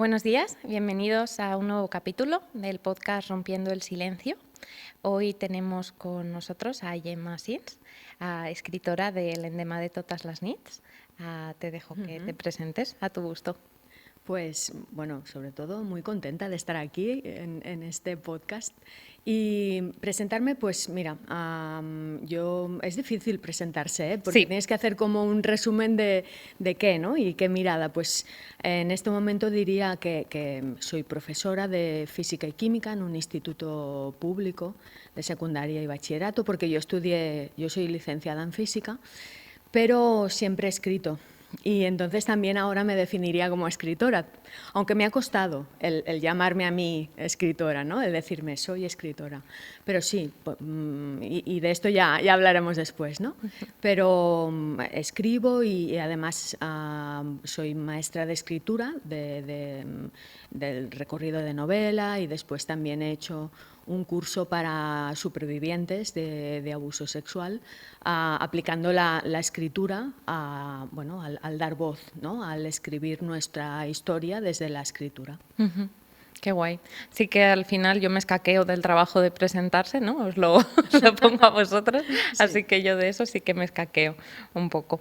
Buenos días, bienvenidos a un nuevo capítulo del podcast Rompiendo el Silencio. Hoy tenemos con nosotros a Gemma Sins, escritora de L'endemà de totes les nits. Te dejo que te presentes a tu gusto. Pues bueno, sobre todo muy contenta de estar aquí en este podcast y presentarme, pues mira, es difícil presentarse, porque Sí. tienes que hacer como un resumen de qué, ¿no? Y qué mirada. Pues en este momento diría que soy profesora de física y química en un instituto público de secundaria y bachillerato, porque yo soy licenciada en física, pero siempre he escrito. Y entonces también ahora me definiría como escritora, aunque me ha costado el llamarme a mí escritora, ¿no? El decirme soy escritora. Pero sí, y de esto ya hablaremos después, ¿no? Pero escribo y además soy maestra de escritura del recorrido de novela, y después también he hecho un curso para supervivientes de abuso sexual, aplicando la escritura al dar voz, ¿no? Al escribir nuestra historia desde la escritura. Qué guay. Sí que al final yo me escaqueo del trabajo de presentarse, ¿no? Os lo pongo a vosotros, sí. Así que yo de eso sí que me escaqueo un poco.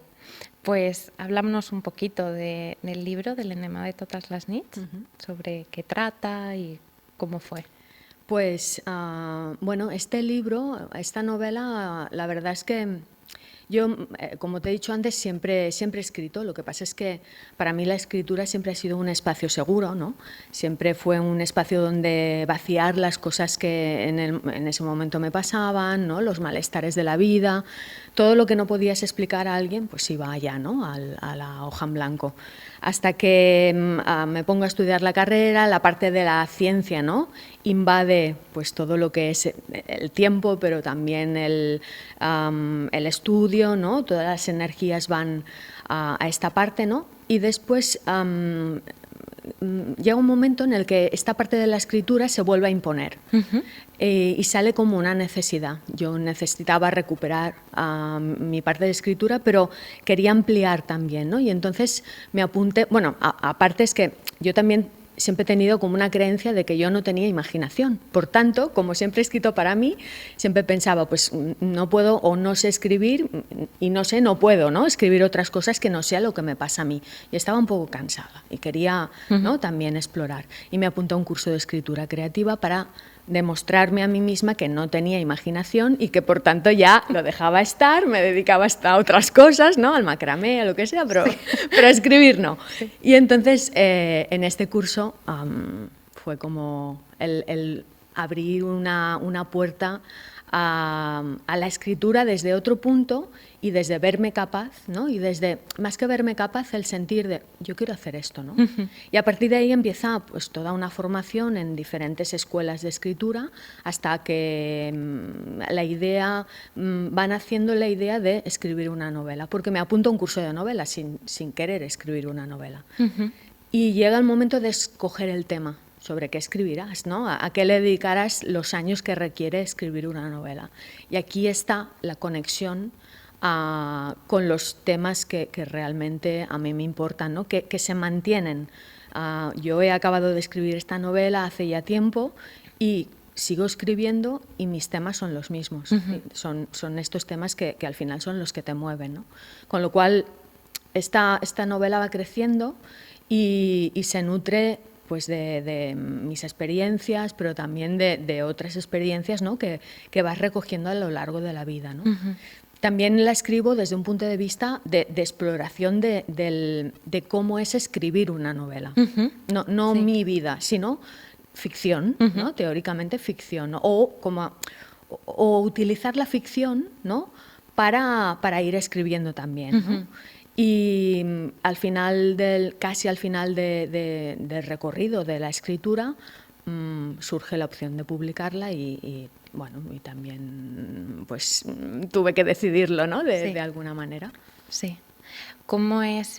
Pues hablámonos un poquito del libro, del L'endemà de totes les nits, sobre qué trata y cómo fue. Pues bueno, este libro, esta novela, la verdad es que yo, como te he dicho antes, siempre he escrito. Lo que pasa es que para mí la escritura siempre ha sido un espacio seguro, ¿no? Siempre fue un espacio donde vaciar las cosas que en ese momento me pasaban, ¿no? Los malestares de la vida, todo lo que no podías explicar a alguien, pues iba allá, ¿no? A la hoja en blanco. Hasta que me pongo a estudiar la carrera, la parte de la ciencia, ¿no? Invade pues todo lo que es el tiempo, pero también el estudio, ¿no? Todas las energías van a esta parte, ¿no? Y después llega un momento en el que esta parte de la escritura se vuelve a imponer y sale como una necesidad. Yo necesitaba recuperar mi parte de escritura, pero quería ampliar también, ¿no? Y entonces me apunté, bueno, aparte es que yo también siempre he tenido como una creencia de que yo no tenía imaginación. Por tanto, como siempre he escrito para mí, siempre pensaba, pues no puedo o no sé escribir y no puedo, ¿no? Escribir otras cosas que no sea lo que me pasa a mí. Y estaba un poco cansada y quería, ¿no? También explorar. Y me apunté a un curso de escritura creativa para demostrarme a mí misma que no tenía imaginación y que por tanto ya lo dejaba estar, me dedicaba a otras cosas, ¿no? Al macramé, a lo que sea, pero escribir no. Sí. Y entonces en este curso fue como el abrir una puerta a la escritura desde otro punto y desde verme capaz, ¿no? Y desde, más que verme capaz, el sentir de, yo quiero hacer esto, ¿no? Y a partir de ahí empieza pues toda una formación en diferentes escuelas de escritura hasta que van haciendo la idea de escribir una novela, porque me apunto a un curso de novela sin querer escribir una novela. Y llega el momento de escoger el tema sobre qué escribirás, ¿no? A qué le dedicarás los años que requiere escribir una novela. Y aquí está la conexión con los temas que realmente a mí me importan, ¿no? Que se mantienen. Yo he acabado de escribir esta novela hace ya tiempo y sigo escribiendo y mis temas son los mismos. Son estos temas que al final son los que te mueven, ¿no? Con lo cual esta novela va creciendo y se nutre pues de mis experiencias, pero también de otras experiencias, ¿no? que vas recogiendo a lo largo de la vida, ¿no? También la escribo desde un punto de vista de exploración de cómo es escribir una novela. No sí. Mi vida, sino ficción, ¿no? Teóricamente ficción, ¿no? O utilizar la ficción, ¿no? para ir escribiendo también, ¿no? Y casi al final del recorrido de la escritura surge la opción de publicarla y también pues tuve que decidirlo, ¿no? De alguna manera. Sí. ¿Cómo es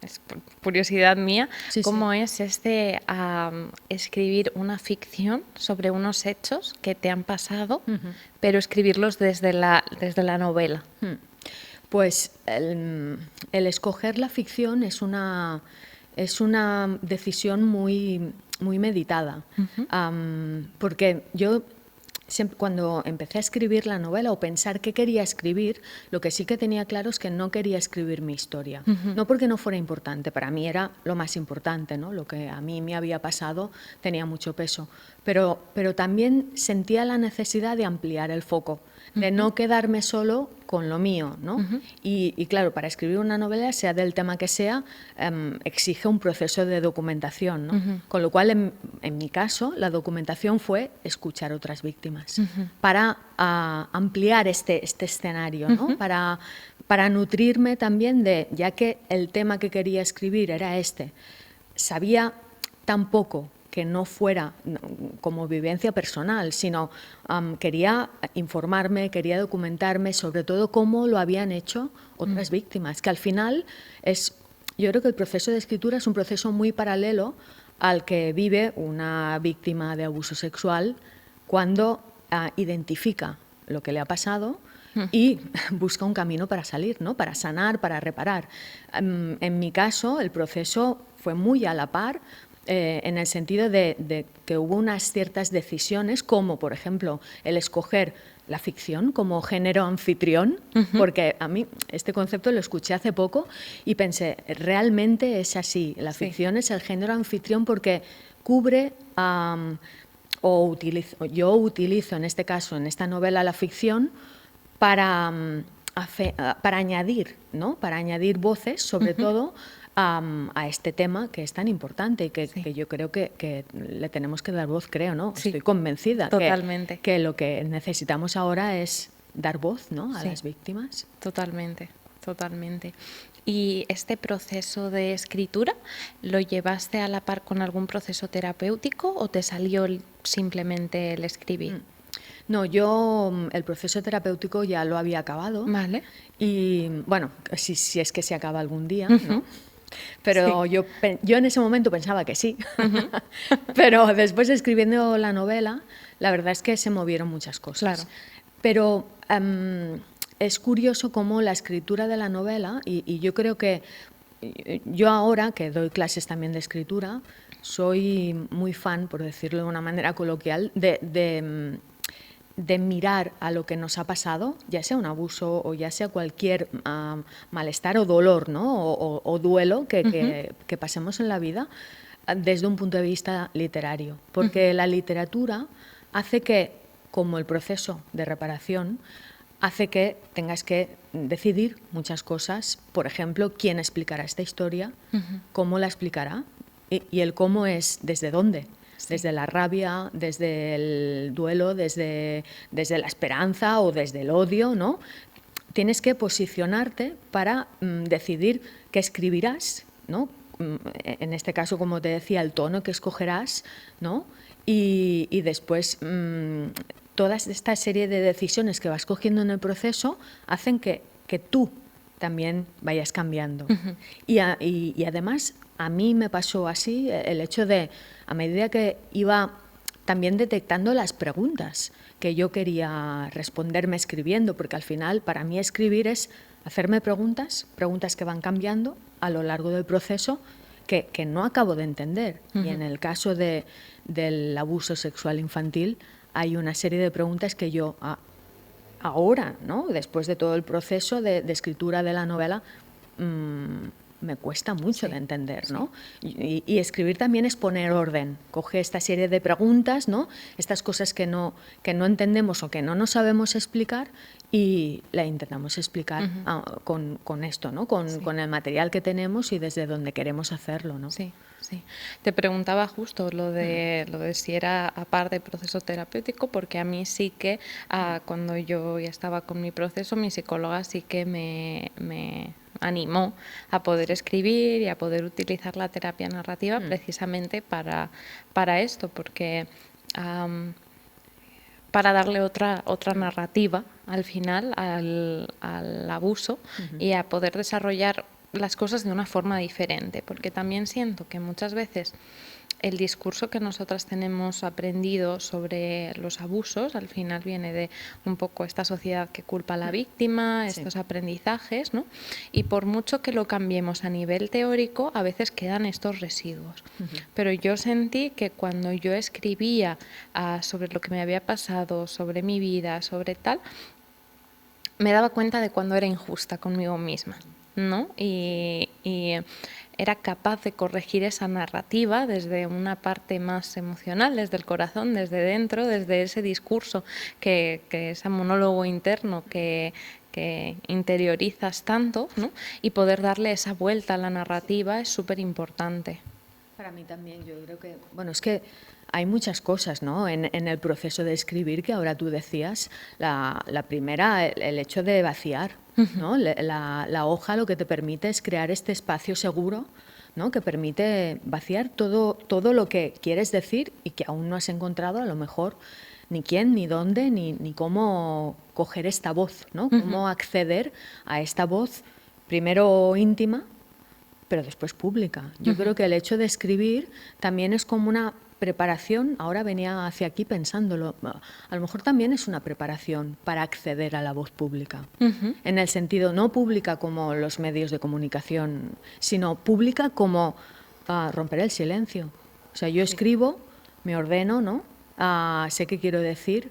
es curiosidad mía, cómo es escribir una ficción sobre unos hechos que te han pasado, pero escribirlos desde la novela? Pues el escoger la ficción es una decisión muy, muy meditada, porque yo siempre, cuando empecé a escribir la novela o pensar qué quería escribir, lo que sí que tenía claro es que no quería escribir mi historia. No porque no fuera importante, para mí era lo más importante, ¿no? Lo que a mí me había pasado tenía mucho peso, pero también sentía la necesidad de ampliar el foco, de no quedarme solo con lo mío, ¿no? Y claro, para escribir una novela, sea del tema que sea, exige un proceso de documentación, ¿no? Con lo cual, en mi caso, la documentación fue escuchar otras víctimas para ampliar este escenario, ¿no? Para nutrirme también de, ya que el tema que quería escribir era este, sabía tan poco que no fuera como vivencia personal, sino quería informarme, quería documentarme sobre todo cómo lo habían hecho otras víctimas, que al final yo creo que el proceso de escritura es un proceso muy paralelo al que vive una víctima de abuso sexual cuando identifica lo que le ha pasado y busca un camino para salir, ¿no? Para sanar, para reparar. En mi caso, el proceso fue muy a la par, en el sentido de que hubo unas ciertas decisiones, como por ejemplo el escoger la ficción como género anfitrión, porque a mí este concepto lo escuché hace poco y pensé, realmente es así, la ficción es el género anfitrión porque cubre yo utilizo en este caso, en esta novela, la ficción para añadir, ¿no? Para añadir voces, sobre todo, a este tema que es tan importante y que yo creo que le tenemos que dar voz, creo, ¿no? Sí. Estoy convencida Totalmente. que lo que necesitamos ahora es dar voz, ¿no? A las víctimas. Totalmente, totalmente. ¿Y este proceso de escritura lo llevaste a la par con algún proceso terapéutico o te salió simplemente el escribir? No, yo el proceso terapéutico ya lo había acabado. Vale. Y bueno, si es que se acaba algún día, ¿no? Pero yo en ese momento pensaba que sí. Pero después escribiendo la novela, la verdad es que se movieron muchas cosas. Claro. Pero es curioso cómo la escritura de la novela, y yo creo que yo ahora que doy clases también de escritura, soy muy fan, por decirlo de una manera coloquial, de mirar a lo que nos ha pasado, ya sea un abuso o ya sea cualquier malestar o dolor, ¿no? o duelo que pasemos en la vida, desde un punto de vista literario. Porque la literatura hace que, como el proceso de reparación, hace que tengas que decidir muchas cosas. Por ejemplo, quién explicará esta historia, cómo la explicará, y el cómo es desde dónde. Desde la rabia, desde el duelo, desde la esperanza o desde el odio, ¿no? Tienes que posicionarte para decidir qué escribirás, ¿no? En este caso, como te decía, el tono que escogerás, ¿no? Y después toda esta serie de decisiones que vas cogiendo en el proceso hacen que tú también vayas cambiando. Y además, a mí me pasó así el hecho de, a medida que iba también detectando las preguntas que yo quería responderme escribiendo, porque al final para mí escribir es hacerme preguntas que van cambiando a lo largo del proceso, que no acabo de entender. Y en el caso del abuso sexual infantil hay una serie de preguntas que yo ahora, ¿no? Después de todo el proceso de escritura de la novela, me cuesta mucho de entender, ¿no? Y escribir también es poner orden, coge esta serie de preguntas, ¿no? Estas cosas que no entendemos o que no nos sabemos explicar y la intentamos explicar con esto, ¿no? Con el material que tenemos y desde donde queremos hacerlo, ¿no? Sí. Sí, te preguntaba justo lo de si era aparte del proceso terapéutico, porque a mí sí que cuando yo ya estaba con mi proceso, mi psicóloga sí que me animó a poder escribir y a poder utilizar la terapia narrativa precisamente para esto, porque para darle otra narrativa al final al abuso y a poder desarrollar las cosas de una forma diferente, porque también siento que muchas veces el discurso que nosotras tenemos aprendido sobre los abusos al final viene de un poco esta sociedad que culpa a la víctima, estos aprendizajes, ¿no? Y por mucho que lo cambiemos a nivel teórico, a veces quedan estos residuos. Pero yo sentí que cuando yo escribía sobre lo que me había pasado, sobre mi vida, sobre tal, me daba cuenta de cuando era injusta conmigo misma, ¿no? Y era capaz de corregir esa narrativa desde una parte más emocional, desde el corazón, desde dentro, desde ese discurso, que ese monólogo interno que interiorizas tanto, ¿no? Y poder darle esa vuelta a la narrativa es súper importante. Para mí también, yo creo que, bueno, es que hay muchas cosas, ¿no? En el proceso de escribir que ahora tú decías. La primera, el hecho de vaciar, ¿no? La hoja lo que te permite es crear este espacio seguro, ¿no? Que permite vaciar todo lo que quieres decir y que aún no has encontrado a lo mejor ni quién, ni dónde, ni cómo coger esta voz, ¿no? Cómo acceder a esta voz, primero íntima, pero después pública. Yo creo que el hecho de escribir también es como una preparación. Ahora venía hacia aquí pensándolo. A lo mejor también es una preparación para acceder a la voz pública. En el sentido, no pública como los medios de comunicación, sino pública como romper el silencio. O sea, yo escribo, me ordeno, ¿no? Sé qué quiero decir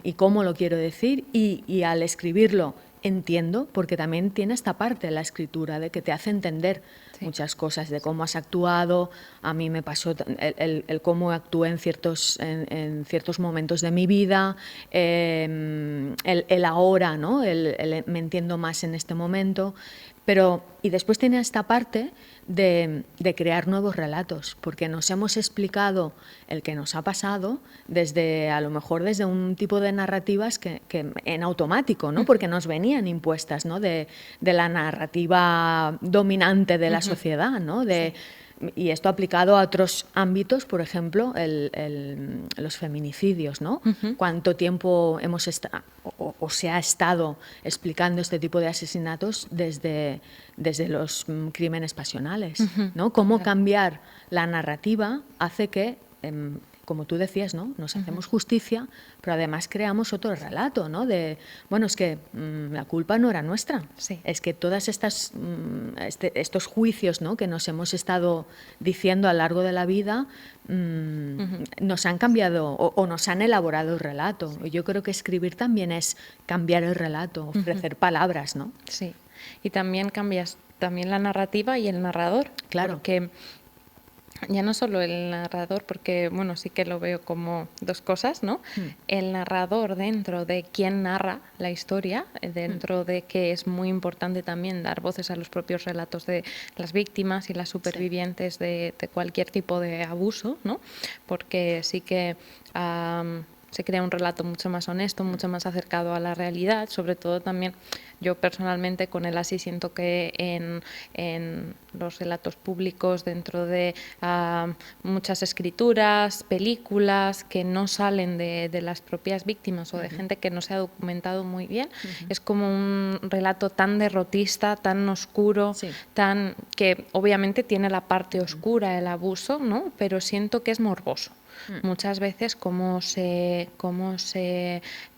y cómo lo quiero decir, y al escribirlo entiendo, porque también tiene esta parte la escritura de que te hace entender muchas cosas, de cómo has actuado. A mí me pasó el cómo actué en ciertos momentos de mi vida, el ahora, ¿no? Me entiendo más en este momento. Y después tiene esta parte de crear nuevos relatos, porque nos hemos explicado el que nos ha pasado a lo mejor desde un tipo de narrativas que en automático, ¿no? Porque nos venían impuestas, ¿no? de la narrativa dominante de la sociedad, ¿no? Y esto aplicado a otros ámbitos, por ejemplo, los feminicidios, ¿no? ¿Cuánto tiempo hemos estado o se ha estado explicando este tipo de asesinatos desde los crímenes pasionales, ¿no? Cómo cambiar la narrativa hace que, como tú decías, ¿no? Nos hacemos justicia, pero además creamos otro relato, ¿no? Bueno, es que la culpa no era nuestra. Sí. Es que todas estos juicios, ¿no? Que nos hemos estado diciendo a lo largo de la vida nos han cambiado o nos han elaborado el relato. Sí. Yo creo que escribir también es cambiar el relato, ofrecer palabras, ¿no? Sí. Y también cambias también la narrativa y el narrador. Claro. Porque ya no solo el narrador, porque bueno, sí que lo veo como dos cosas, ¿no? El narrador dentro de quién narra la historia, dentro de que es muy importante también dar voces a los propios relatos de las víctimas y las supervivientes de cualquier tipo de abuso, ¿no? Porque sí que se crea un relato mucho más honesto, mucho más acercado a la realidad. Sobre todo también yo personalmente con él así siento que en los relatos públicos, dentro de muchas escrituras, películas que no salen de las propias víctimas o de gente que no se ha documentado muy bien, es como un relato tan derrotista, tan oscuro, tan que obviamente tiene la parte oscura, el abuso, ¿no? Pero siento que es morboso. Muchas veces cómo se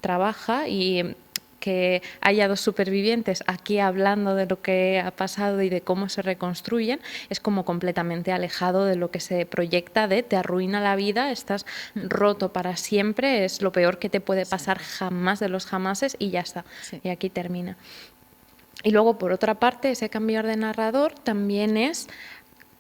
trabaja, y que haya dos supervivientes aquí hablando de lo que ha pasado y de cómo se reconstruyen es como completamente alejado de lo que se proyecta te arruina la vida, estás roto para siempre, es lo peor que te puede pasar jamás de los jamases y ya está, y aquí termina. Y luego, por otra parte, ese cambiar de narrador también es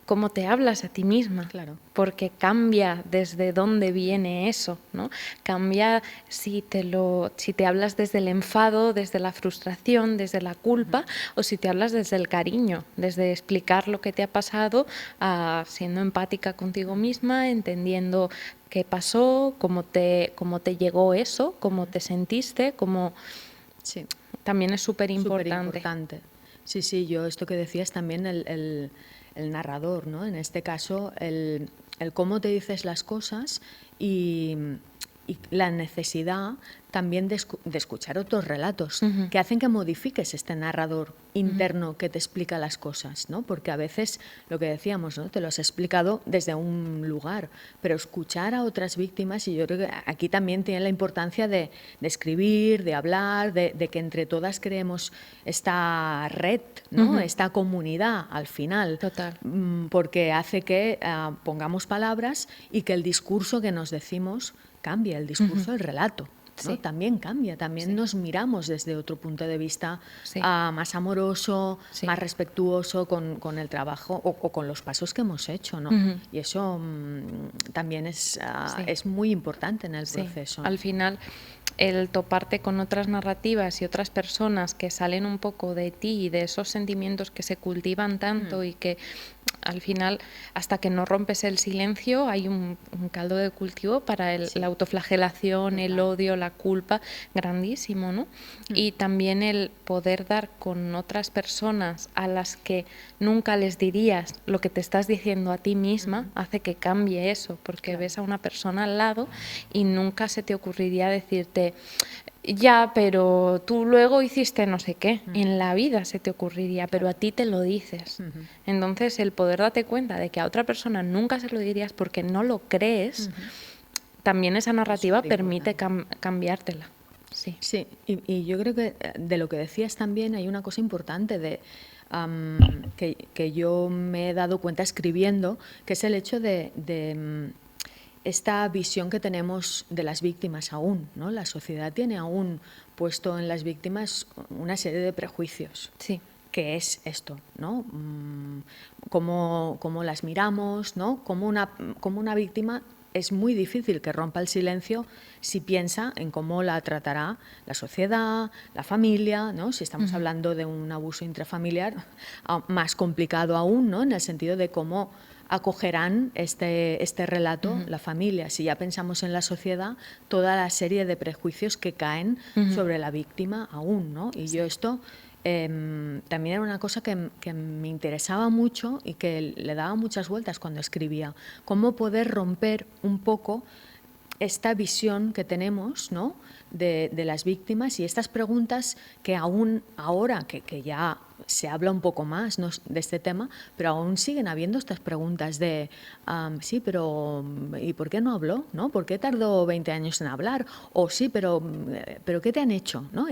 cómo te hablas a ti misma, porque cambia desde dónde viene eso, ¿no? Cambia si te hablas desde el enfado, desde la frustración, desde la culpa, o si te hablas desde el cariño, desde explicar lo que te ha pasado, siendo empática contigo misma, entendiendo qué pasó, cómo te llegó eso, cómo te sentiste, cómo... Sí. También es súper importante. Sí, yo esto que decías también, el narrador, ¿no? En este caso, el cómo te dices las cosas y la necesidad también de escuchar otros relatos que hacen que modifiques este narrador interno que te explica las cosas, ¿no? Porque a veces, lo que decíamos, ¿no? Te lo has explicado desde un lugar, pero escuchar a otras víctimas, y yo creo que aquí también tiene la importancia de escribir, de hablar, de que entre todas creemos esta red, ¿no? Esta comunidad al final. Total. Porque hace que pongamos palabras y que el discurso que nos decimos cambie, el discurso, el relato. ¿no? Sí. También cambia, también Sí. nos miramos desde otro punto de vista Sí. más amoroso, Sí. más respetuoso con el trabajo o con los pasos que hemos hecho, ¿no? Y eso también es muy importante en el proceso. Al final, el toparte con otras narrativas y otras personas que salen un poco de ti y de esos sentimientos que se cultivan tanto y que al final, hasta que no rompes el silencio, hay un caldo de cultivo para la autoflagelación, el odio, la culpa, grandísimo, ¿no? Y también el poder dar con otras personas a las que nunca les dirías lo que te estás diciendo a ti misma, hace que cambie eso, porque ves a una persona al lado y nunca se te ocurriría decirte, ya, pero tú luego hiciste no sé qué. En la vida se te ocurriría, pero a ti te lo dices. Entonces, el poder darte cuenta de que a otra persona nunca se lo dirías porque no lo crees, también esa narrativa permite cambiártela. Sí. Sí, y yo creo que de lo que decías también hay una cosa importante que yo me he dado cuenta escribiendo, que es el hecho de esta visión que tenemos de las víctimas aún, ¿no? La sociedad tiene aún puesto en las víctimas una serie de prejuicios. Sí. Que es esto, ¿no? Cómo las miramos, ¿no? Como una víctima es muy difícil que rompa el silencio si piensa en cómo la tratará la sociedad, la familia, ¿no? Si estamos hablando de un abuso intrafamiliar, más complicado aún, ¿no? En el sentido de cómo acogerán este relato la familia. Si ya pensamos en la sociedad, toda la serie de prejuicios que caen sobre la víctima aún, ¿no? Y yo esto también era una cosa que me interesaba mucho y que le daba muchas vueltas cuando escribía. Cómo poder romper un poco esta visión que tenemos, ¿no? de las víctimas y estas preguntas que aún ahora, que ya se habla un poco más, ¿no? de este tema, pero aún siguen habiendo estas preguntas de, sí, pero ¿y por qué no habló? ¿No? ¿Por qué tardó 20 años en hablar? O sí, pero ¿qué te han hecho? ¿No?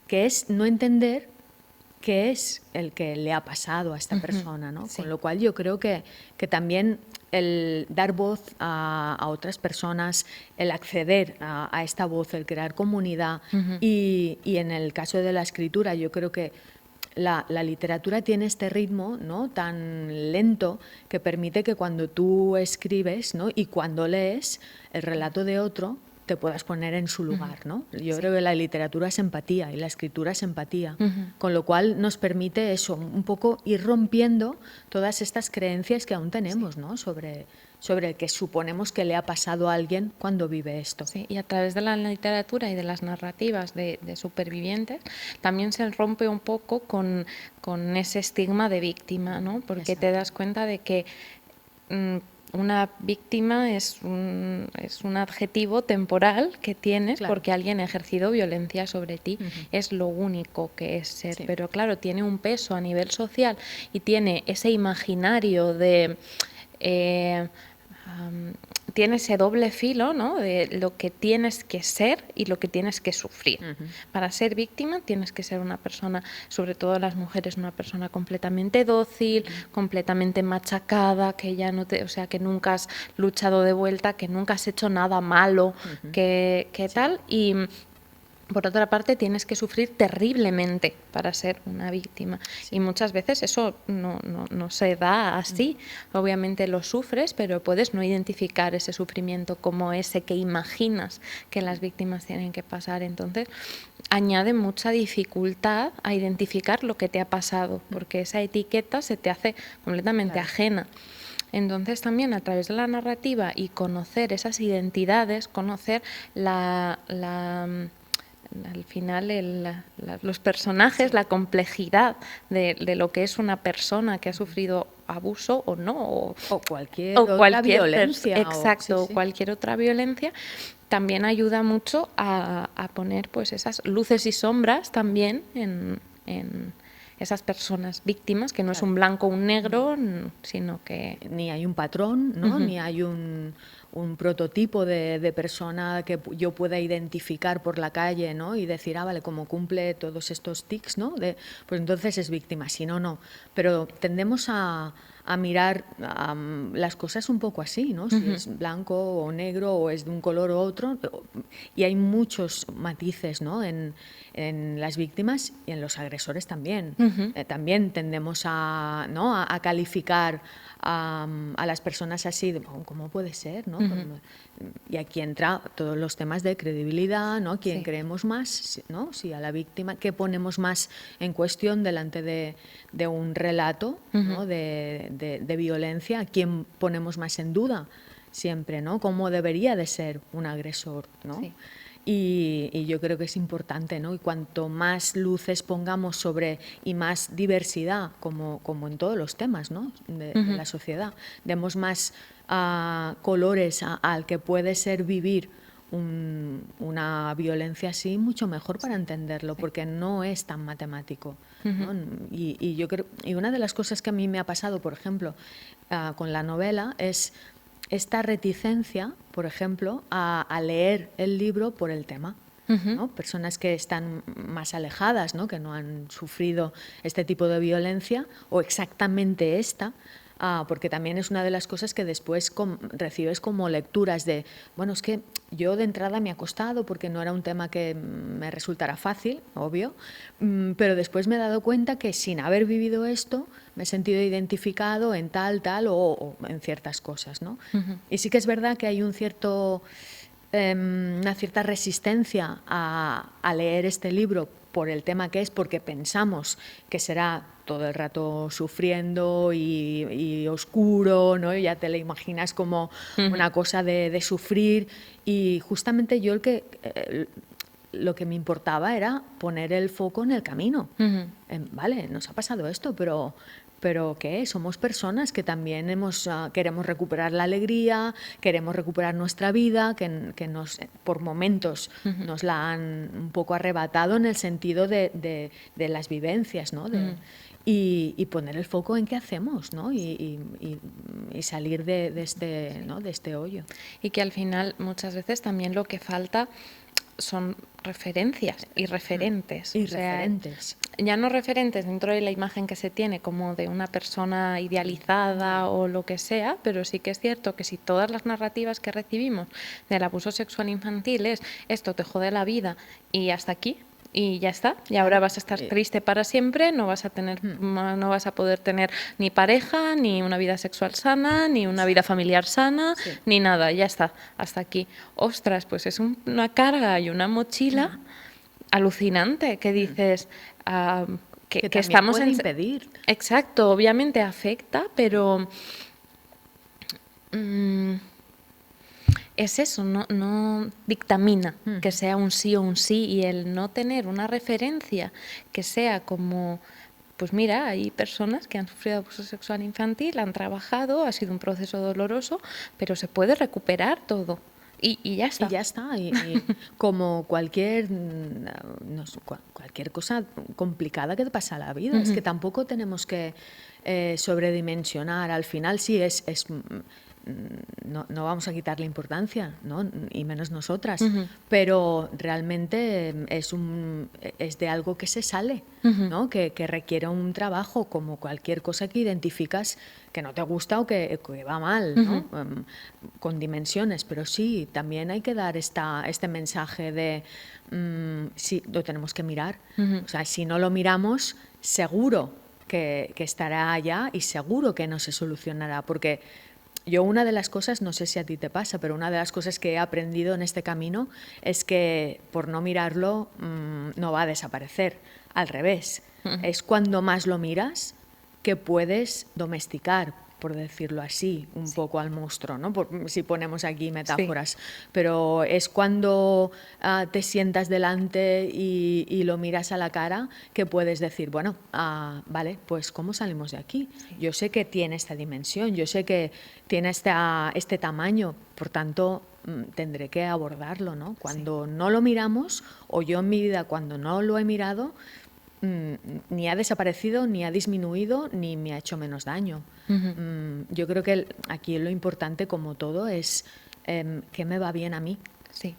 Que es no entender qué es el que le ha pasado a esta persona, ¿no? Con lo cual yo creo que también el dar voz a otras personas, el acceder a esta voz, el crear comunidad y en el caso de la escritura yo creo que la literatura tiene este ritmo, ¿no? tan lento que permite que cuando tú escribes, ¿no? y cuando lees el relato de otro te puedas poner en su lugar, ¿no? Yo creo que la literatura es empatía y la escritura es empatía, con lo cual nos permite eso, un poco ir rompiendo todas estas creencias que aún tenemos, ¿no? sobre el que suponemos que le ha pasado a alguien cuando vive esto. Sí, y a través de la literatura y de las narrativas de supervivientes también se rompe un poco con ese estigma de víctima, ¿no? Porque te das cuenta de que una víctima es un adjetivo temporal que tienes porque alguien ha ejercido violencia sobre ti. Es lo único que es ser. Pero claro, tiene un peso a nivel social y tiene ese imaginario de... tiene ese doble filo, ¿no? De lo que tienes que ser y lo que tienes que sufrir. Para ser víctima tienes que ser una persona, sobre todo las mujeres, una persona completamente dócil, completamente machacada, que ya no te, o sea, que nunca has luchado de vuelta, que nunca has hecho nada malo, que tal. Y por otra parte, tienes que sufrir terriblemente para ser una víctima. Y muchas veces eso no se da así. Obviamente lo sufres, pero puedes no identificar ese sufrimiento como ese que imaginas que las víctimas tienen que pasar. Entonces, añade mucha dificultad a identificar lo que te ha pasado, porque esa etiqueta se te hace completamente ajena. Entonces también a través de la narrativa y conocer esas identidades, conocer al final los personajes, la complejidad de lo que es una persona que ha sufrido abuso o no, O cualquier o otra cualquier violencia. exacto, Sí. cualquier otra violencia, también ayuda mucho a poner pues esas luces y sombras también en esas personas víctimas, que no es un blanco o un negro, sino que... Ni hay un patrón, ¿no? Ni hay un prototipo de persona que yo pueda identificar por la calle, ¿no? Y decir, ah, vale, como cumple todos estos tics, ¿no? Pues entonces es víctima, si no, no. Pero tendemos a mirar las cosas un poco así, ¿no? Si es blanco o negro o es de un color u otro. Y hay muchos matices, ¿no? En las víctimas y en los agresores también. También tendemos ¿no? a calificar a las personas así, ¿cómo puede ser? ¿No? Y aquí entra todos los temas de credibilidad, ¿no? ¿Quién creemos más? ¿No? Si a la víctima, ¿qué ponemos más en cuestión delante de un relato, ¿no? de violencia? ¿A quién ponemos más en duda siempre? ¿No? ¿Cómo debería de ser un agresor? ¿no? Sí. Y yo creo que es importante, ¿no? Y cuanto más luces pongamos sobre y más diversidad, como en todos los temas, ¿no? de la sociedad, demos más colores al que puede ser vivir una violencia así, mucho mejor para entenderlo, porque no es tan matemático, ¿no? Y yo creo, y una de las cosas que a mí me ha pasado, por ejemplo, con la novela es esta reticencia, por ejemplo, a leer el libro por el tema. ¿no? Personas que están más alejadas, ¿no? Que no han sufrido este tipo de violencia o exactamente esta, porque también es una de las cosas que después recibes como lecturas de, bueno, es que yo de entrada me ha costado porque no era un tema que me resultara fácil, obvio, pero después me he dado cuenta que sin haber vivido esto me he sentido identificado en tal o en ciertas cosas, ¿no? Y sí que es verdad que hay una cierta resistencia a leer este libro por el tema que es, porque pensamos que será todo el rato sufriendo y oscuro, ¿no? Y ya te lo imaginas como una cosa de sufrir, y justamente yo lo que me importaba era poner el foco en el camino. Vale, nos ha pasado esto, pero ¿qué? Somos personas que también queremos recuperar la alegría, queremos recuperar nuestra vida, que por momentos nos la han un poco arrebatado en el sentido de las vivencias, ¿no? Y poner el foco en qué hacemos, ¿no? Y salir de este hoyo. Y que al final muchas veces también lo que falta son referencias y referentes. Y referentes. Ya no referentes dentro de la imagen que se tiene como de una persona idealizada o lo que sea, pero sí que es cierto que si todas las narrativas que recibimos del abuso sexual infantil es esto te jode la vida y hasta aquí, y ya está, y ahora vas a estar triste para siempre, no vas a poder tener ni pareja, ni una vida sexual sana, ni una vida familiar sana, ni nada, ya está, hasta aquí. Ostras, pues es una carga y una mochila alucinante que dices que estamos puede impedir. Exacto, obviamente afecta, pero es eso, no dictamina que sea un sí o un sí, y el no tener una referencia que sea como, pues mira, hay personas que han sufrido abuso sexual infantil, han trabajado, ha sido un proceso doloroso, pero se puede recuperar todo. Y ya está. Y ya está. Y como cualquier cosa complicada que te pasa a la vida, es que tampoco tenemos que sobredimensionar. Al final sí no vamos a quitarle importancia, ¿no? Y menos nosotras, pero realmente es de algo que se sale, ¿no? Que requiere un trabajo, como cualquier cosa que identificas que no te gusta o que va mal, ¿no? Con dimensiones, pero sí, también hay que dar este mensaje de sí, lo tenemos que mirar. O sea, si no lo miramos, seguro que estará allá y seguro que no se solucionará, porque yo una de las cosas, no sé si a ti te pasa, pero una de las cosas que he aprendido en este camino es que por no mirarlo no va a desaparecer, al revés. Es cuando más lo miras que puedes domesticar, por decirlo así, un poco al monstruo, ¿no? Si ponemos aquí metáforas. Pero es cuando te sientas delante y lo miras a la cara que puedes decir, bueno, vale, pues ¿cómo salimos de aquí? Yo sé que tiene esta dimensión, yo sé que tiene este tamaño, por tanto tendré que abordarlo, ¿no? Cuando no lo miramos, o yo en mi vida cuando no lo he mirado, ni ha desaparecido, ni ha disminuido, ni me ha hecho menos daño. Yo creo que aquí lo importante, como todo, es qué me va bien a mí,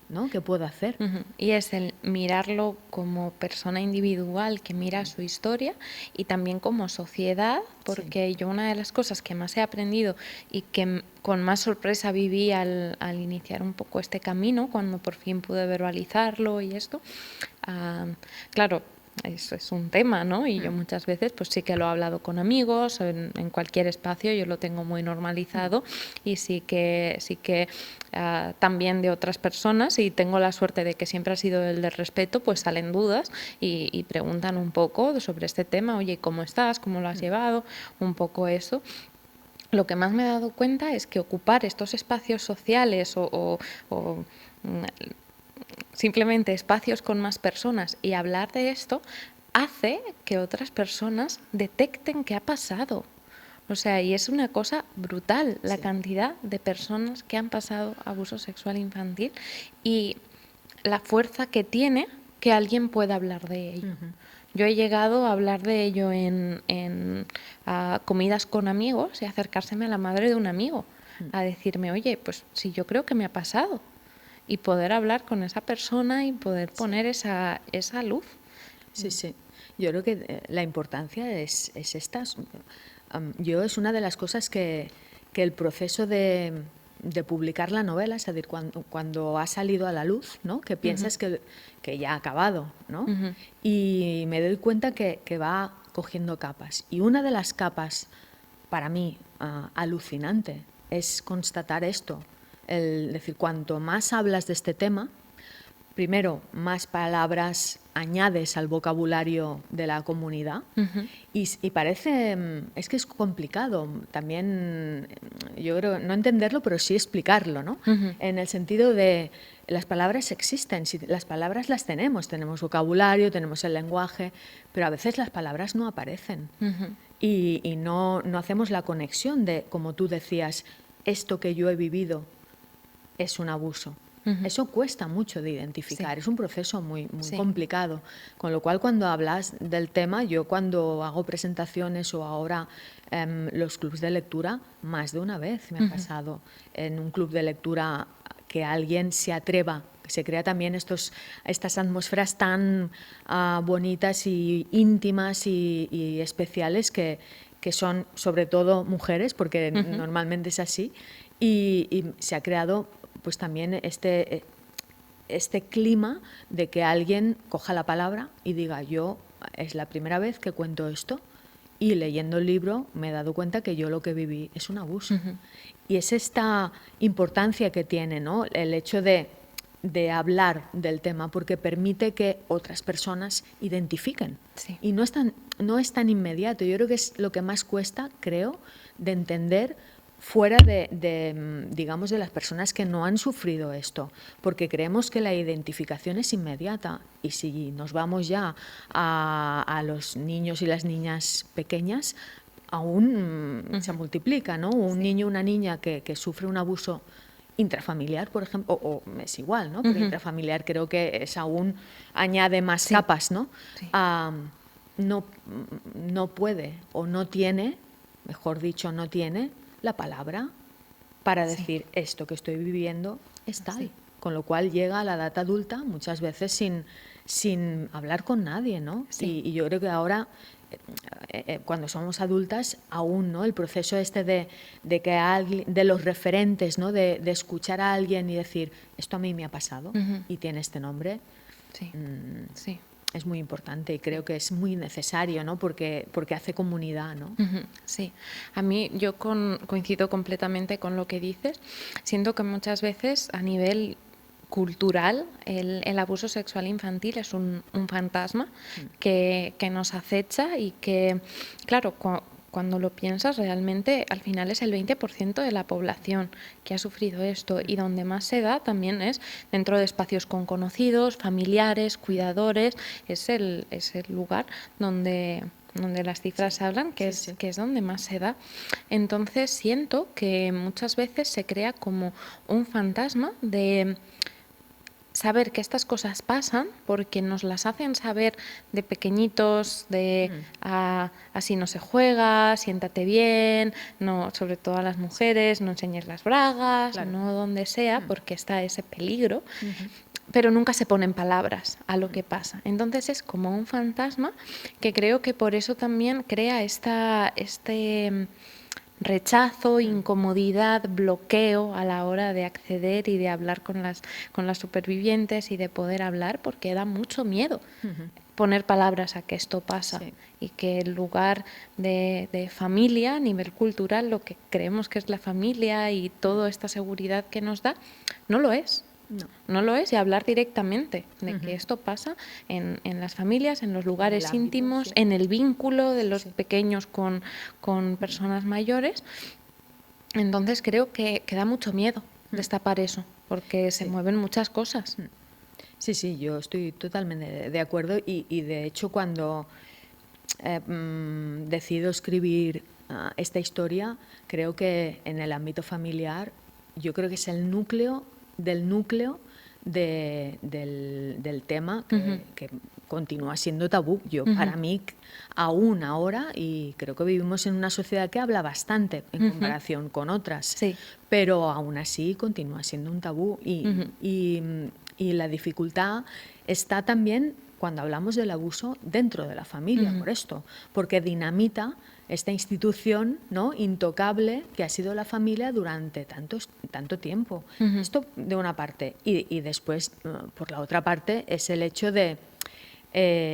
¿no? ¿Qué puedo hacer? Y es el mirarlo como persona individual que mira su historia y también como sociedad, porque yo una de las cosas que más he aprendido y que con más sorpresa viví al iniciar un poco este camino, cuando por fin pude verbalizarlo y esto, claro, eso es un tema, ¿no? Y yo muchas veces pues sí que lo he hablado con amigos, en cualquier espacio yo lo tengo muy normalizado y sí que también de otras personas, y tengo la suerte de que siempre ha sido el de respeto, pues salen dudas y preguntan un poco sobre este tema, oye, ¿cómo estás? ¿Cómo lo has llevado? Un poco eso. Lo que más me he dado cuenta es que ocupar estos espacios sociales o simplemente espacios con más personas y hablar de esto hace que otras personas detecten qué ha pasado. O sea, y es una cosa brutal la cantidad de personas que han pasado abuso sexual infantil y la fuerza que tiene que alguien pueda hablar de ello. Yo he llegado a hablar de ello en comidas con amigos y acercárseme a la madre de un amigo a decirme, oye, pues si yo creo que me ha pasado, y poder hablar con esa persona y poder poner esa luz. Sí. Yo creo que la importancia es esta. Yo es una de las cosas que el proceso de publicar la novela, es decir, cuando ha salido a la luz, ¿no? Que piensas que ya ha acabado, ¿no? Y me doy cuenta que va cogiendo capas. Y una de las capas, para mí, alucinante, es constatar esto. Es decir, cuanto más hablas de este tema, primero, más palabras añades al vocabulario de la comunidad y parece, es que es complicado también, yo creo, no entenderlo, pero sí explicarlo, ¿no? En el sentido de, las palabras existen, las palabras las tenemos vocabulario, tenemos el lenguaje, pero a veces las palabras no aparecen y no hacemos la conexión de, como tú decías, esto que yo he vivido es un abuso. Eso cuesta mucho de identificar, es un proceso muy complicado, con lo cual cuando hablas del tema, yo cuando hago presentaciones o ahora los clubs de lectura, más de una vez me ha pasado en un club de lectura que alguien se atreva, que se crea también estas atmósferas tan bonitas y íntimas y especiales que son sobre todo mujeres, porque normalmente es así, y se ha creado pues también este clima de que alguien coja la palabra y diga, yo es la primera vez que cuento esto y leyendo el libro me he dado cuenta que yo lo que viví es un abuso. Y es esta importancia que tiene, ¿no? El hecho de hablar del tema, porque permite que otras personas identifiquen. Y no es tan inmediato. Yo creo que es lo que más cuesta, creo, de entender fuera digamos, de las personas que no han sufrido esto, porque creemos que la identificación es inmediata y si nos vamos ya a los niños y las niñas pequeñas, aún se multiplica, ¿no? Un niño o una niña que sufre un abuso intrafamiliar, por ejemplo, o es igual, ¿no? Pero intrafamiliar creo que es aún añade más capas, ¿no? No puede o no tiene, mejor dicho, no tiene la palabra para decir esto que estoy viviendo es tal. Con lo cual llega a la edad adulta muchas veces sin hablar con nadie, ¿no? Y yo creo que ahora, cuando somos adultas, aún, ¿no? El proceso de que de los referentes, ¿no? De escuchar a alguien y decir, esto a mí me ha pasado y tiene este nombre. Es muy importante y creo que es muy necesario, ¿no? Porque hace comunidad, ¿no? Sí, a mí yo coincido completamente con lo que dices. Siento que muchas veces a nivel cultural el abuso sexual infantil es un fantasma que nos acecha y que, claro, cuando lo piensas, realmente al final es el 20% de la población que ha sufrido esto, y donde más se da también es dentro de espacios con conocidos, familiares, cuidadores. Es el lugar donde las cifras hablan, que es donde más se da. Entonces siento que muchas veces se crea como un fantasma de saber que estas cosas pasan porque nos las hacen saber de pequeñitos, así no se juega, siéntate bien, no, sobre todo a las mujeres, no enseñes las bragas, Claro. no donde sea, porque está ese peligro. Pero nunca se ponen palabras a lo que pasa. Entonces es como un fantasma que creo que por eso también crea este rechazo, incomodidad, bloqueo a la hora de acceder y de hablar con las supervivientes y de poder hablar, porque da mucho miedo poner palabras a que esto pasa, y que el lugar de familia a nivel cultural, lo que creemos que es la familia y toda esta seguridad que nos da, no lo es. No lo es, y hablar directamente de que esto pasa en las familias, en los lugares ámbito, íntimos, sí. en el vínculo de los pequeños con personas mayores. Entonces creo que da mucho miedo destapar eso, porque se mueven muchas cosas. Sí, yo estoy totalmente de acuerdo, y de hecho cuando decido escribir esta historia, creo que en el ámbito familiar, yo creo que es el núcleo del núcleo del tema que continúa siendo tabú. Para mí, aún ahora, y creo que vivimos en una sociedad que habla bastante en comparación con otras, pero aún así continúa siendo un tabú, y la dificultad está también cuando hablamos del abuso dentro de la familia, por esto, porque dinamita esta institución, ¿no?, intocable que ha sido la familia durante tanto tiempo. Esto de una parte. Y después, por la otra parte, es el hecho de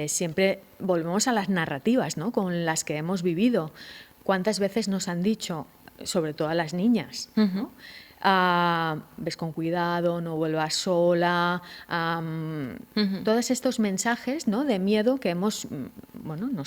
siempre volvemos a las narrativas, ¿no?, con las que hemos vivido. ¿Cuántas veces nos han dicho, sobre todo a las niñas, ¿no?, ves con cuidado, no vuelvas sola, todos estos mensajes, ¿no?, de miedo que nos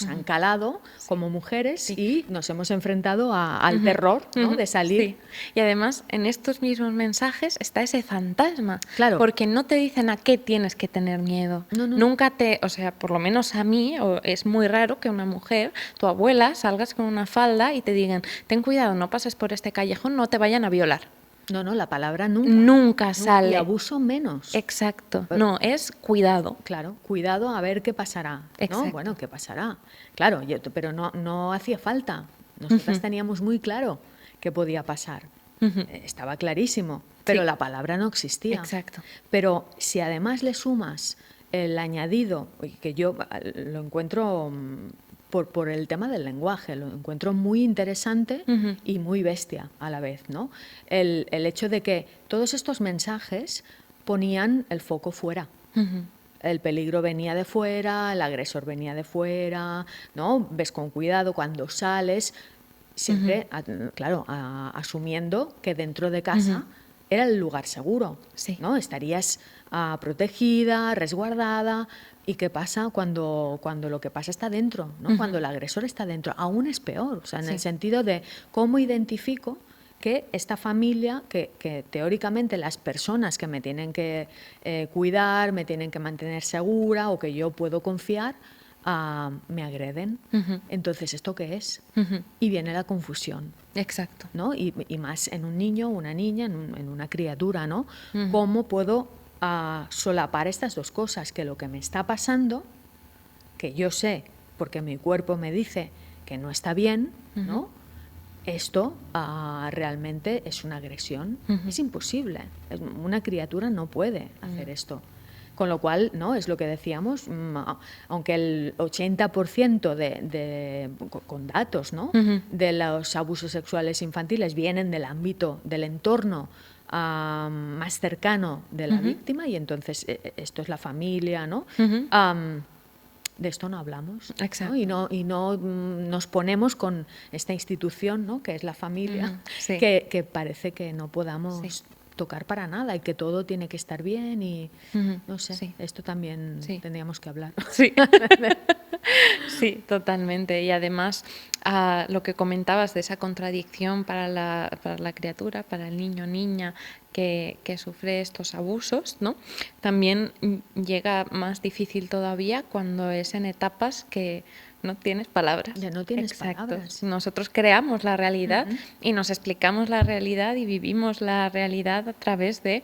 han calado como mujeres, y nos hemos enfrentado al terror, ¿no?, de salir. Sí. Y además en estos mismos mensajes está ese fantasma, Claro. porque no te dicen a qué tienes que tener miedo. No. Nunca o sea, por lo menos a mí, es muy raro que una mujer, tu abuela, salgas con una falda y te digan, ten cuidado, no pases por este callejón, no te vayan a violar. No, la palabra nunca. Nunca sale. Y abuso menos. Exacto. No, es cuidado. Claro, cuidado a ver qué pasará. Exacto. ¿No? Bueno, ¿qué pasará? Claro, pero no hacía falta. Nosotras teníamos muy claro qué podía pasar. Estaba clarísimo, pero la palabra no existía. Exacto. Pero si además le sumas el añadido, que yo lo encuentro por el tema del lenguaje, lo encuentro muy interesante y muy bestia a la vez, ¿no? El hecho de que todos estos mensajes ponían el foco fuera. El peligro venía de fuera, el agresor venía de fuera, ¿no? Ves con cuidado cuando sales, siempre, claro, asumiendo que dentro de casa era el lugar seguro, ¿no? Estarías protegida, resguardada. ¿Y qué pasa cuando lo que pasa está dentro, ¿no? Cuando el agresor está dentro? Aún es peor, o sea, en el sentido de cómo identifico que esta familia, que teóricamente las personas que me tienen que cuidar, me tienen que mantener segura o que yo puedo confiar, me agreden. Entonces, ¿esto qué es? Y viene la confusión. Exacto. ¿No? Y más en un niño, una niña, en una criatura, ¿no? ¿Cómo puedo solapar estas dos cosas? Que lo que me está pasando, que yo sé, porque mi cuerpo me dice que no está bien, ¿no? Esto realmente es una agresión. Es imposible. Una criatura no puede hacer esto. Con lo cual, ¿no?, es lo que decíamos, aunque el 80% con datos, ¿no?, de los abusos sexuales infantiles vienen del ámbito, del entorno más cercano de la víctima, y entonces esto es la familia, ¿no? De esto no hablamos, ¿no? Y no nos ponemos con esta institución, ¿no?, que es la familia, que parece que no podamos tocar para nada y que todo tiene que estar bien y no sé, Sí. esto también Sí. tendríamos que hablar. Sí. Sí, totalmente. Y además, lo que comentabas de esa contradicción para la criatura, para el niño o niña que sufre estos abusos, ¿no? También llega más difícil todavía cuando es en etapas que no tienes palabras. Ya no tienes Exacto. palabras. Nosotros creamos la realidad y nos explicamos la realidad y vivimos la realidad a través de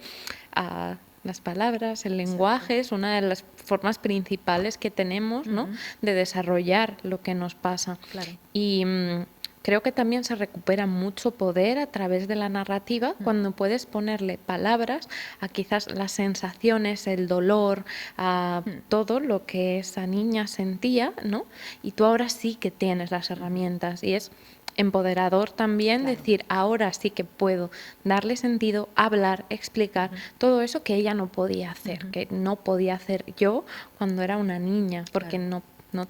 las palabras, el lenguaje es una de las formas principales que tenemos, ¿no? De desarrollar lo que nos pasa. Claro. Y creo que también se recupera mucho poder a través de la narrativa cuando puedes ponerle palabras a quizás las sensaciones, el dolor, a todo lo que esa niña sentía, ¿no? Y tú ahora sí que tienes las herramientas y es empoderador también decir, ahora sí que puedo darle sentido, hablar, explicar todo eso que ella no podía hacer, que no podía hacer yo cuando era una niña, porque no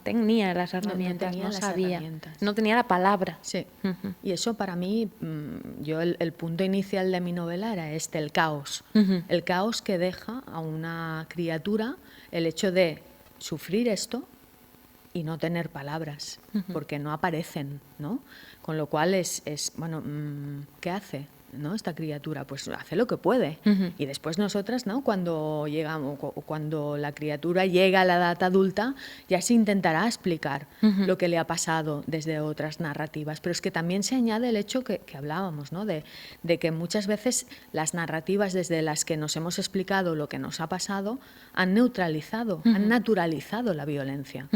tenía las herramientas, tenía no las sabía, herramientas. no tenía la palabra. Sí, y eso para mí, yo el punto inicial de mi novela era el caos. El caos que deja a una criatura el hecho de sufrir esto y no tener palabras, porque no aparecen, ¿no? Con lo cual bueno, ¿qué hace? ¿No? Esta criatura pues hace lo que puede y después nosotras, ¿no? Cuando la criatura llega a la edad adulta ya se intentará explicar lo que le ha pasado desde otras narrativas, pero es que también se añade el hecho que hablábamos, ¿no? de que muchas veces las narrativas desde las que nos hemos explicado lo que nos ha pasado han neutralizado, han naturalizado la violencia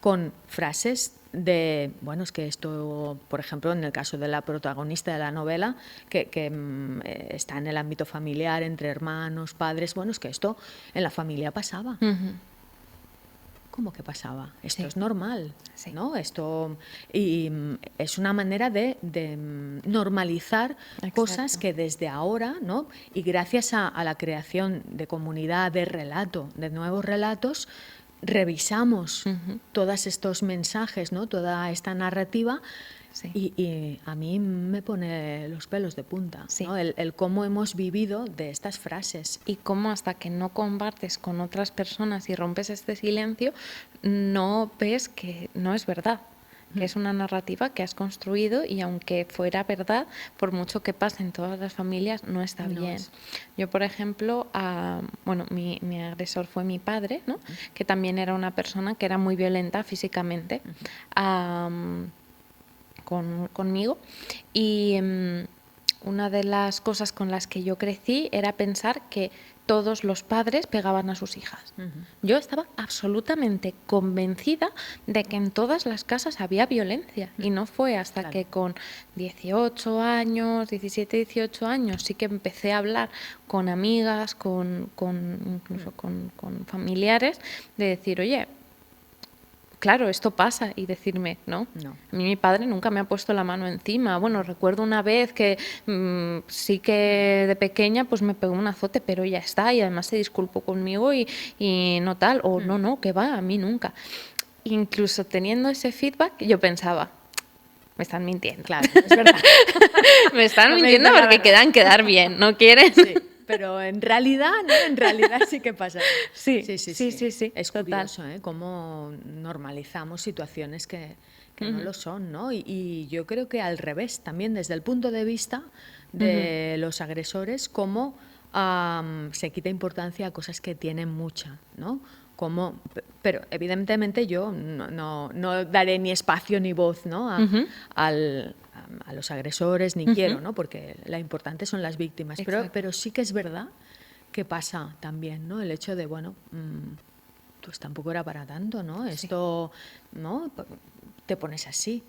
con frases de, bueno, es que esto, por ejemplo, en el caso de la protagonista de la novela, que está en el ámbito familiar, entre hermanos, padres, bueno, es que esto en la familia pasaba. ¿Cómo que pasaba? Esto es normal, ¿no? Esto, y es una manera de normalizar cosas que desde ahora, ¿no? Y gracias a la creación de comunidad, de relato, de nuevos relatos, revisamos todos estos mensajes, ¿no? Toda esta narrativa y a mí me pone los pelos de punta, ¿no? El cómo hemos vivido de estas frases. Y cómo hasta que no compartes con otras personas y rompes este silencio, no ves que no es verdad, que es una narrativa que has construido y aunque fuera verdad, por mucho que pase en todas las familias, no está bien. Yo, por ejemplo, bueno, mi agresor fue mi padre, ¿no? Que también era una persona que era muy violenta físicamente conmigo y una de las cosas con las que yo crecí era pensar que todos los padres pegaban a sus hijas. Yo estaba absolutamente convencida de que en todas las casas había violencia y no fue hasta que con 18 años, 17, 18 años sí que empecé a hablar con amigas, incluso con familiares, de decir, oye, claro, esto pasa y decirme, no. A mí mi padre nunca me ha puesto la mano encima. Bueno, recuerdo una vez que sí que de pequeña pues me pegó un azote, pero ya está, y además se disculpó conmigo y no tal, o no, que va, a mí nunca. Incluso teniendo ese feedback, yo pensaba, me están mintiendo. Claro, es verdad. Me están mintiendo porque quedar bien, ¿no quieren? Sí. Pero en realidad, ¿no? En realidad sí que pasa. Sí. Es curioso, ¿eh? Cómo normalizamos situaciones que no lo son, ¿no? Y yo creo que al revés, también desde el punto de vista de los agresores, cómo se quita importancia a cosas que tienen mucha, ¿no? Pero evidentemente yo no daré ni espacio ni voz, ¿no? A los agresores, ni quiero, ¿no? Porque lo importante son las víctimas. Pero sí que es verdad que pasa también, ¿no? El hecho de, bueno, pues tampoco era para tanto, ¿no? Esto, ¿no? Te pones así.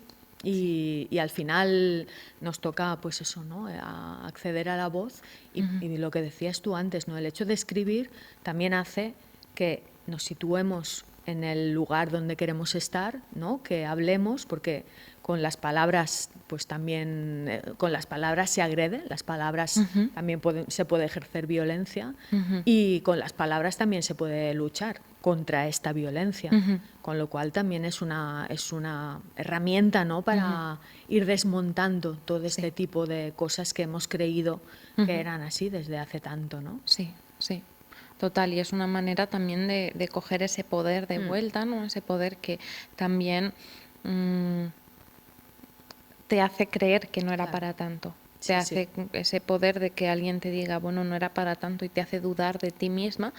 Y al final nos toca, pues eso, ¿no? Acceder a la voz y lo que decías tú antes, ¿no? El hecho de escribir también hace que nos situemos en el lugar donde queremos estar, ¿no? Que hablemos, porque con las palabras, pues también con las palabras se agrede, las palabras también se puede ejercer violencia y con las palabras también se puede luchar contra esta violencia, con lo cual también es una herramienta, ¿no?, para ir desmontando todo este tipo de cosas que hemos creído que eran así desde hace tanto, ¿no? Sí, sí. Total, y es una manera también de coger ese poder de vuelta, ¿no? Ese poder que también te hace creer que no era para tanto. Te hace ese poder de que alguien te diga, bueno, no era para tanto, y te hace dudar de ti misma,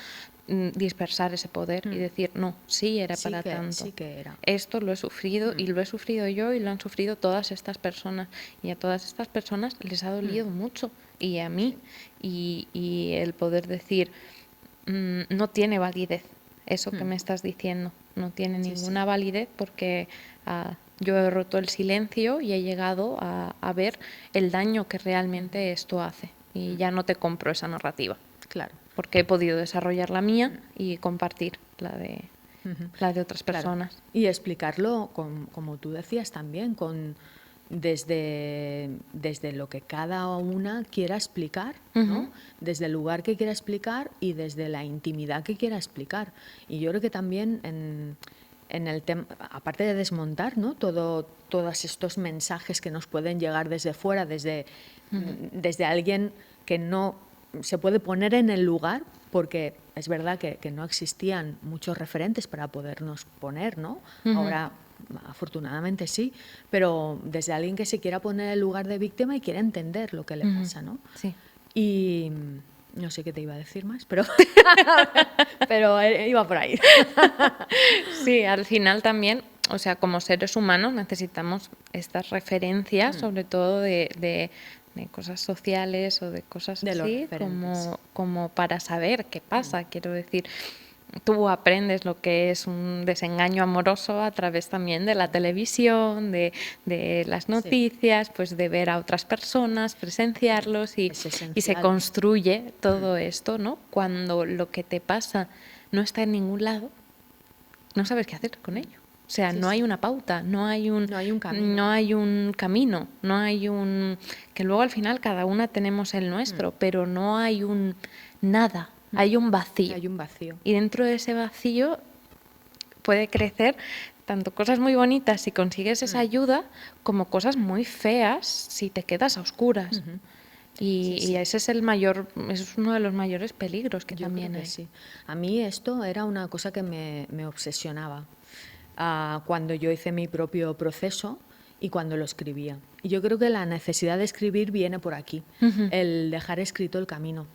dispersar ese poder y decir, no, sí era para tanto. Sí que era. Esto lo he sufrido y lo he sufrido yo y lo han sufrido todas estas personas. Y a todas estas personas les ha dolido mucho. Y a mí. Y el poder decir, no tiene validez eso que me estás diciendo. No tiene ninguna validez porque yo he roto el silencio y he llegado a ver el daño que realmente esto hace. Y ya no te compro esa narrativa. Claro. Porque he podido desarrollar la mía y compartir la de otras personas. Claro. Y explicarlo, como tú decías también, desde lo que cada una quiera explicar, ¿no? Desde el lugar que quiera explicar y desde la intimidad que quiera explicar. Y yo creo que también en el tema, aparte de desmontar, ¿no?, todos estos mensajes que nos pueden llegar desde fuera, desde alguien que no se puede poner en el lugar, porque es verdad que no existían muchos referentes para podernos poner, ¿no? Ahora, afortunadamente sí, pero desde alguien que se quiera poner en el lugar de víctima y quiera entender lo que le pasa, ¿no? Sí. Y no sé qué te iba a decir más, pero, pero iba por ahí. Sí, al final también, o sea, como seres humanos necesitamos estas referencias, sobre todo de cosas sociales o de cosas de así, como para saber qué pasa. Quiero decir, tú aprendes lo que es un desengaño amoroso a través también de la televisión, de las noticias, pues de ver a otras personas, presenciarlos y se construye todo esto, ¿no? Cuando lo que te pasa no está en ningún lado, no sabes qué hacer con ello. O sea, no hay una pauta, no hay un camino, que luego al final cada una tenemos el nuestro, pero no hay un nada, hay un vacío. Hay un vacío. Y dentro de ese vacío puede crecer tanto cosas muy bonitas si consigues esa ayuda, como cosas muy feas si te quedas a oscuras. Y ese es es uno de los mayores peligros que también hay. Sí. A mí esto era una cosa que me obsesionaba cuando yo hice mi propio proceso y cuando lo escribía. Y yo creo que la necesidad de escribir viene por aquí, el dejar escrito el camino.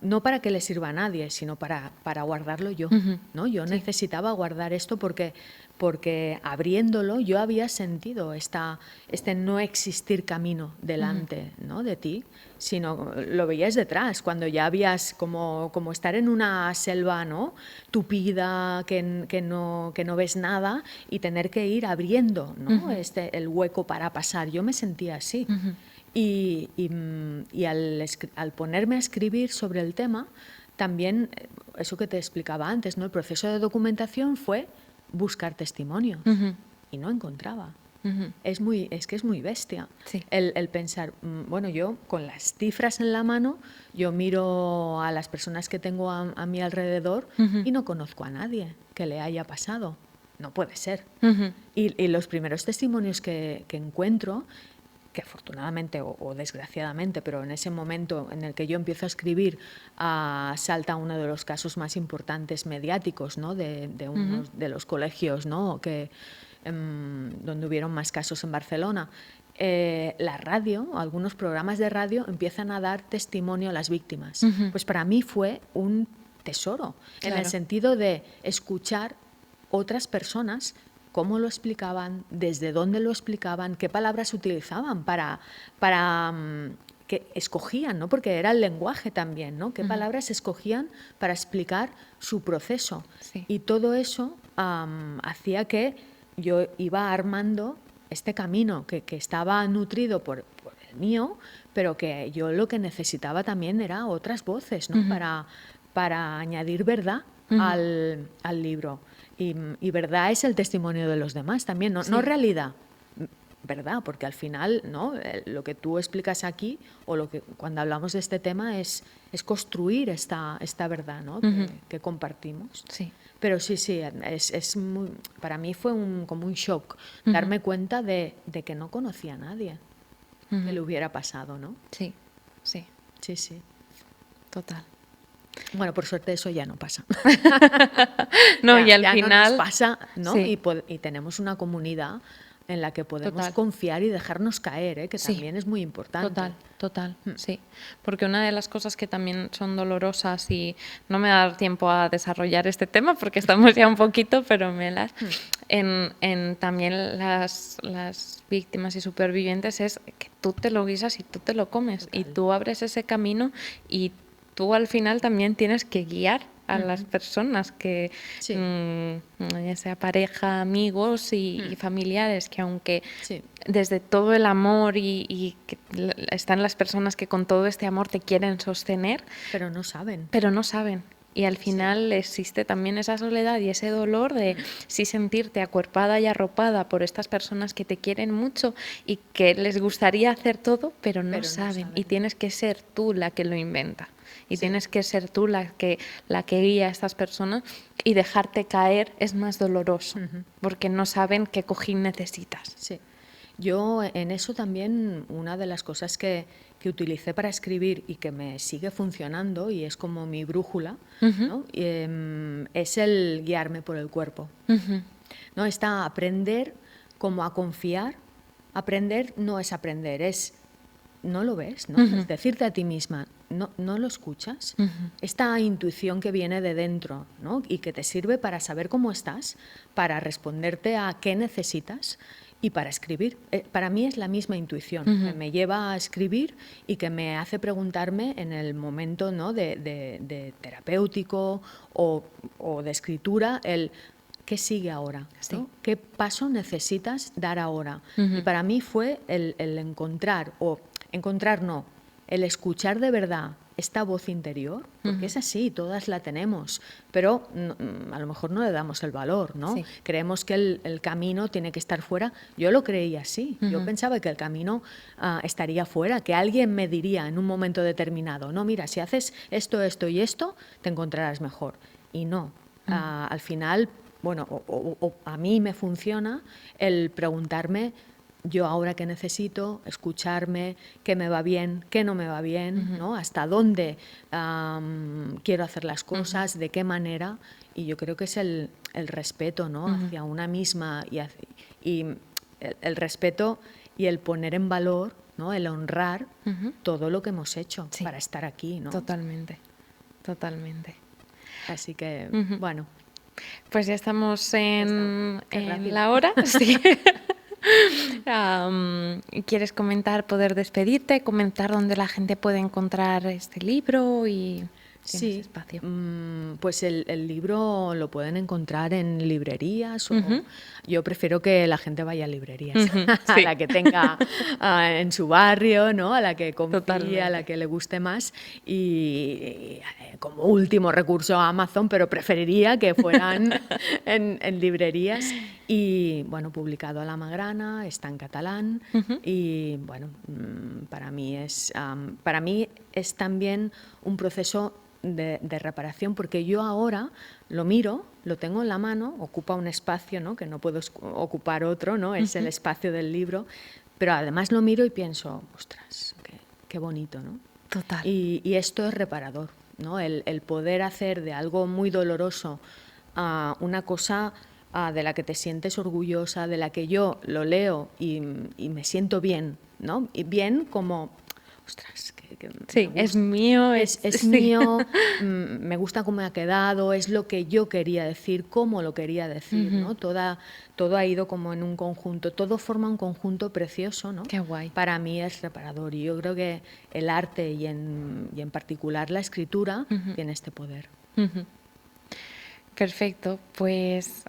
No para que le sirva a nadie, sino para guardarlo yo, ¿no? Yo necesitaba guardar esto porque abriéndolo yo había sentido este no existir camino delante, ¿no?, de ti, sino lo veías detrás, cuando ya habías como estar en una selva, ¿no?, tupida, que no ves nada y tener que ir abriendo, ¿no?, el hueco para pasar. Yo me sentía así. Y al ponerme a escribir sobre el tema, también, eso que te explicaba antes, ¿no?, el proceso de documentación fue buscar testimonios y no encontraba. Es que es muy bestia. Sí. El pensar, bueno, yo con las cifras en la mano, yo miro a las personas que tengo a mi alrededor y no conozco a nadie que le haya pasado. No puede ser. Y los primeros testimonios que encuentro, que afortunadamente o desgraciadamente, pero en ese momento en el que yo empiezo a escribir, salta uno de los casos más importantes mediáticos, ¿no?, de uno de los colegios, ¿no?, donde hubieron más casos en Barcelona. La radio, algunos programas de radio empiezan a dar testimonio a las víctimas. Pues para mí fue un tesoro, en el sentido de escuchar otras personas cómo lo explicaban, desde dónde lo explicaban, qué palabras utilizaban para que escogían, ¿no?, porque era el lenguaje también, ¿no?, qué palabras escogían para explicar su proceso. Sí. Y todo eso hacía que yo iba armando este camino que estaba nutrido por el mío, pero que yo lo que necesitaba también era otras voces, ¿no?, para añadir verdad al libro. Y verdad es el testimonio de los demás también, no realidad, verdad, porque al final, ¿no? Lo que tú explicas aquí o lo que cuando hablamos de este tema es construir esta verdad, ¿no? Que compartimos. Sí. Pero sí, es muy, para mí fue como un shock darme cuenta de que no conocía a nadie que le hubiera pasado, ¿no? Sí, sí. Sí, sí. Total. Bueno, por suerte eso ya no pasa. No, y al ya final no nos pasa, ¿no? Sí. Y tenemos una comunidad en la que podemos Total. confiar y dejarnos caer, que Sí. también es muy importante. Total, sí. Porque una de las cosas que también son dolorosas, y no me va a dar tiempo a desarrollar este tema porque estamos ya un poquito, pero en también las víctimas y supervivientes es que tú te lo guisas y tú te lo comes. Total. Y tú abres ese camino y tú al final también tienes que guiar a las personas que, Sí. ya sea pareja, amigos y familiares, que aunque Sí. desde todo el amor y que están las personas que con todo este amor te quieren sostener, Pero no saben. pero no saben. Y al final existe también esa soledad y ese dolor de sí sentirte acuerpada y arropada por estas personas que te quieren mucho y que les gustaría hacer todo, pero no saben. Y tienes que ser tú la que lo inventa. Y tienes que ser tú la que guía a estas personas, y dejarte caer es más doloroso, porque no saben qué cojín necesitas. Sí. Yo en eso también, una de las cosas que utilicé para escribir y que me sigue funcionando y es como mi brújula, ¿no? Es el guiarme por el cuerpo. ¿No? Está aprender como a confiar. Aprender no es aprender, es no lo ves, ¿no? Es decirte a ti misma, no lo escuchas. Esta intuición que viene de dentro, ¿no? Y que te sirve para saber cómo estás, para responderte a qué necesitas y para escribir. Para mí es la misma intuición que me lleva a escribir y que me hace preguntarme en el momento, ¿no? de terapéutico o de escritura, ¿qué sigue ahora? ¿No? Sí. ¿Qué paso necesitas dar ahora? Y para mí fue el encontrar, el escuchar de verdad esta voz interior, porque es así, todas la tenemos, pero a lo mejor no le damos el valor, ¿no? Sí. Creemos que el camino tiene que estar fuera. Yo lo creía así, yo pensaba que el camino estaría fuera, que alguien me diría en un momento determinado, no, mira, si haces esto, esto y esto, te encontrarás mejor. Y no, al final, bueno, o a mí me funciona el preguntarme yo ahora qué necesito, escucharme, qué me va bien, qué no me va bien, ¿no? Hasta dónde quiero hacer las cosas, de qué manera. Y yo creo que es el respeto, ¿no? Hacia una misma y el respeto y el poner en valor, ¿no? El honrar todo lo que hemos hecho para estar aquí, ¿no? Totalmente, totalmente. Así que, bueno. Pues ya estamos en la hora. Sí. ¿Quieres comentar, poder despedirte, comentar dónde la gente puede encontrar este libro? Y sí, espacio. Pues el libro lo pueden encontrar en librerías. Yo prefiero que la gente vaya a librerías, a la que tenga en su barrio, ¿no? A la que confíe, a la que le guste más. Y como último recurso a Amazon, pero preferiría que fueran en librerías. Y bueno, publicado a la Magrana, está en catalán. Y bueno, para mí es también un proceso de reparación, porque yo ahora lo miro, lo tengo en la mano, ocupa un espacio, ¿no? Que no puedo ocupar otro, ¿no? Es el espacio del libro, pero además lo miro y pienso, ostras, qué bonito, ¿no? Total. Y esto es reparador, ¿no? El poder hacer de algo muy doloroso una cosa de la que te sientes orgullosa, de la que yo lo leo y me siento bien, ¿no? Y bien como, ostras, sí, es mío. Es mío, me gusta cómo ha quedado, es lo que yo quería decir, cómo lo quería decir, ¿no? Todo ha ido como en un conjunto, todo forma un conjunto precioso, ¿no? Qué guay. Para mí es reparador y yo creo que el arte y en particular la escritura tiene este poder. Perfecto, pues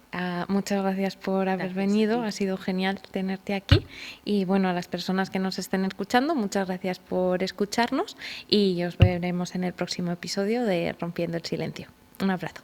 muchas gracias por haber venido, ha sido genial tenerte aquí y bueno, a las personas que nos estén escuchando, muchas gracias por escucharnos y os veremos en el próximo episodio de Rompiendo el Silencio. Un abrazo.